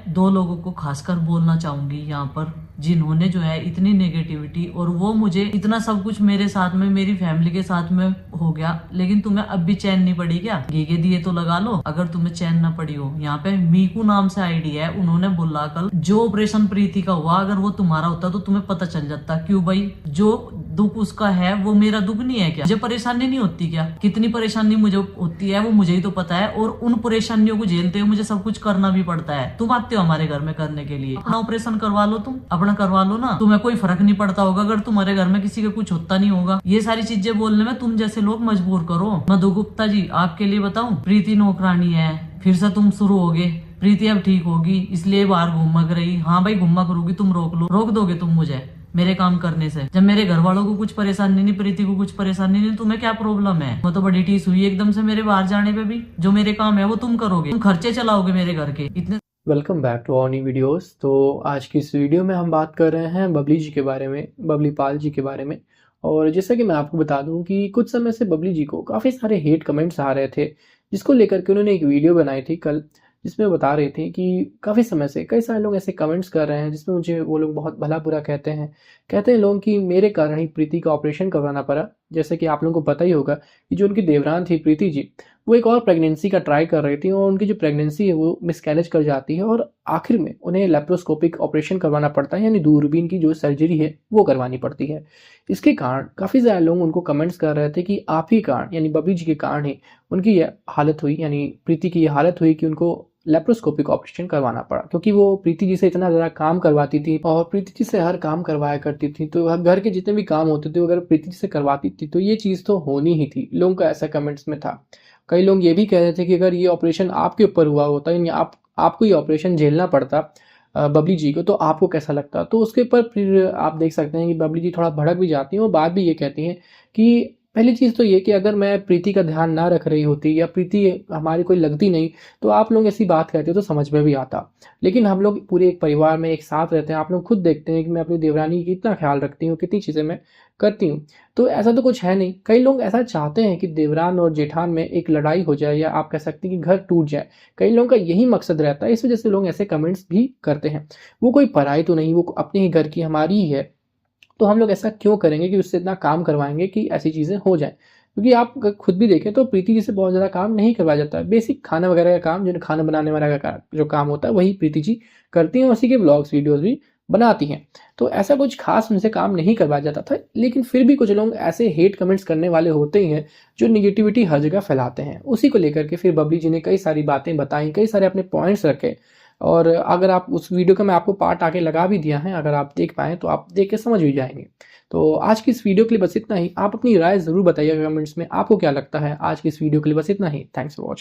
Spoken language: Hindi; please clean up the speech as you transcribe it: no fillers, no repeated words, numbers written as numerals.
दो लोगों को खासकर बोलना चाहूंगी यहाँ पर, जिन्होंने जो है इतनी नेगेटिविटी, और वो मुझे इतना सब कुछ मेरे साथ में, मेरी फैमिली के साथ में हो गया, लेकिन तुम्हें अब भी चैन नहीं पड़ी क्या? घी के दिए तो लगा लो अगर तुम्हें चैन ना पड़ी हो। यहाँ पे मीकू नाम से आईडी है, उन्होंने बोला कल जो ऑपरेशन प्रीति का हुआ अगर वो तुम्हारा होता तो तुम्हें पता चल जाता। क्यों भाई? जो दुख उसका है वो मेरा दुख नहीं है क्या? मुझे परेशानी नहीं होती क्या? कितनी परेशानी मुझे होती है वो मुझे ही तो पता है, और उन परेशानियों को झेलते हुए मुझे सब कुछ करना भी पड़ता है। तुम आते हो हमारे घर में करने के लिए, अपना ऑपरेशन करवा लो, तुम अपना करवा लो ना, तुम्हें कोई फर्क नहीं पड़ता होगा अगर तुम्हारे घर में किसी का कुछ होता नहीं होगा। ये सारी चीजें बोलने में तुम जैसे लोग मजबूर करो। मधु गुप्ता जी, आपके लिए बताऊं, प्रीति नौकरानी है, फिर से तुम शुरू होगे, प्रीति अब ठीक होगी इसलिए बाहर घूमक रही। हाँ भाई, घूमक करूंगी, तुम रोक लो, रोक दोगे तुम मुझे मेरे काम करने से? जब मेरे घर वालों को कुछ परेशानी नहीं, प्रीति को कुछ परेशानी नहीं, तुम्हें क्या प्रॉब्लम है? मैं तो बड़ी टीस हुई एकदम से मेरे बाहर जाने पे भी। जो मेरे काम है वो तुम करोगे, तुम खर्चे चलाओगे मेरे घर के इतने। Welcome back to our new videos. तो आज की इस वीडियो में हम बात कर रहे हैं बबली जी के बारे में, बबली पाल जी के बारे में। और जैसा कि मैं आपको बता दूं कि कुछ समय से बबली जी को काफ़ी सारे हेट कमेंट्स आ रहे थे, जिसको लेकर के उन्होंने एक वीडियो बनाई थी कल, जिसमें बता रहे थे कि काफ़ी समय से कई सारे लोग ऐसे कमेंट्स कर रहे हैं जिसमें मुझे वो लोग बहुत भला बुरा कहते हैं लोग कि मेरे कारण ही प्रीति का ऑपरेशन करवाना पड़ा। जैसे कि आप लोगों को पता ही होगा कि जो उनकी देवरान थी प्रीति जी, वो एक और प्रेगनेंसी का ट्राई कर रही थी और उनकी जो प्रेगनेंसी है वो मिसकैरेज कर जाती है और आखिर में उन्हें लेप्रोस्कोपिक ऑपरेशन करवाना पड़ता है, यानी दूरबीन की जो सर्जरी है वो करवानी पड़ती है। इसके कारण काफ़ी ज़्यादा लोग उनको कमेंट्स कर रहे थे कि आप ही कारण, यानी बबली जी के कारण ही उनकी ये हालत हुई, यानी प्रीति की ये हालत हुई कि उनको लेप्रोस्कोपिक ऑपरेशन करवाना पड़ा, क्योंकि वो प्रीति जी से इतना ज़्यादा काम करवाती थी और प्रीति जी से हर काम करवाया करती थी। तो घर के जितने भी काम होते थे अगर प्रीति जी से करवाती थी तो ये चीज़ तो होनी ही थी। लोगों का ऐसा कमेंट्स में था। कई लोग ये भी कह रहे थे कि अगर ये ऑपरेशन आपके ऊपर हुआ होता, यानी आपको ये ऑपरेशन झेलना पड़ता बबली जी को, तो आपको कैसा लगता। तो उसके ऊपर फिर आप देख सकते हैं कि बबली जी थोड़ा भड़क भी जाती हैं और बात भी ये कहती हैं कि पहली चीज़ तो ये कि अगर मैं प्रीति का ध्यान ना रख रही होती या प्रीति हमारी कोई लगती नहीं तो आप लोग ऐसी बात कहते तो समझ में भी आता। लेकिन हम लोग पूरे एक परिवार में एक साथ रहते हैं, आप लोग खुद देखते हैं कि मैं अपनी देवरानी की कितना ख्याल रखती हूँ, कितनी चीज़ें मैं करती हूँ। तो ऐसा तो कुछ है नहीं। कई लोग ऐसा चाहते हैं कि देवरान और जेठान में एक लड़ाई हो जाए, या आप कह सकते हैं कि घर टूट जाए। कई लोगों का यही मकसद रहता है, इस वजह से लोग ऐसे कमेंट्स भी करते हैं। वो कोई पराई तो नहीं, वो अपने ही घर की हमारी ही है, तो हम लोग ऐसा क्यों करेंगे कि उससे इतना काम करवाएंगे कि ऐसी चीज़ें हो जाएं। क्योंकि आप खुद भी देखें तो प्रीति जी से बहुत ज़्यादा काम नहीं करवाया जाता है। बेसिक खाना वगैरह का काम, जो खाना बनाने वाला का जो काम होता है वही प्रीति जी करती हैं, उसी के ब्लॉग्स वीडियोज़ भी बनाती हैं। तो ऐसा कुछ खास उनसे काम नहीं करवाया जाता था। लेकिन फिर भी कुछ लोग ऐसे हेट कमेंट्स करने वाले होते ही हैं जो निगेटिविटी हर जगह फैलाते हैं। उसी को लेकर के फिर बबली जी ने कई सारी बातें बताई, कई सारे अपने पॉइंट्स रखे। और अगर आप उस वीडियो का मैं आपको पार्ट आके लगा भी दिया है, अगर आप देख पाएँ तो आप देख के समझ भी जाएँगे। तो आज की इस वीडियो के लिए बस इतना ही। आप अपनी राय ज़रूर बताइएगा कमेंट्स में, आपको क्या लगता है। आज की इस वीडियो के लिए बस इतना ही। Thanks for watching.